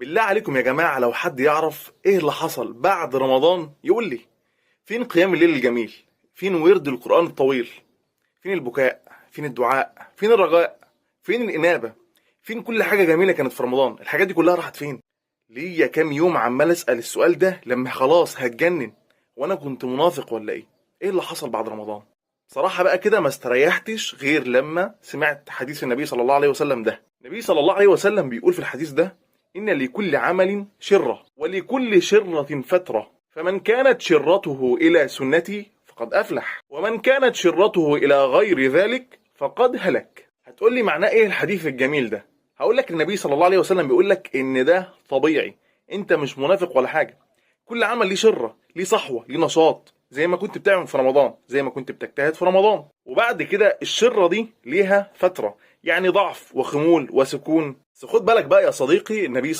بالله عليكم يا جماعة، لو حد يعرف ايه اللي حصل بعد رمضان يقول لي. فين قيام الليل الجميل؟ فين ورد القرآن الطويل؟ فين البكاء؟ فين الدعاء؟ فين الرجاء؟ فين الإنابة؟ فين كل حاجة جميلة كانت في رمضان؟ الحاجات دي كلها راحت فين؟ ليا كام يوم عمال أسأل السؤال ده لما خلاص هتجنن. وانا كنت منافق ولا ايه؟ ايه اللي حصل بعد رمضان؟ صراحة بقى كده ما استريحتش غير لما سمعت حديث النبي صلى الله عليه وسلم ده. النبي صلى الله عليه وسلم بيقول في الحديث ده: إن لكل عمل شرة ولكل شرة فترة، فمن كانت شرته إلى سنتي فقد أفلح، ومن كانت شرته إلى غير ذلك فقد هلك. هتقول لي معناه إيه الحديث الجميل ده؟ هقول لك النبي صلى الله عليه وسلم بيقول لك إن ده طبيعي، أنت مش منافق ولا حاجة. كل عمل ليه شرة، ليه صحوة، ليه نشاط، زي ما كنت بتعمل في رمضان، زي ما كنت بتجتهد في رمضان. وبعد كده الشرة دي ليها فترة، يعني ضعف وخمول وسكون. بس خد بالك بقى يا صديقي، النبي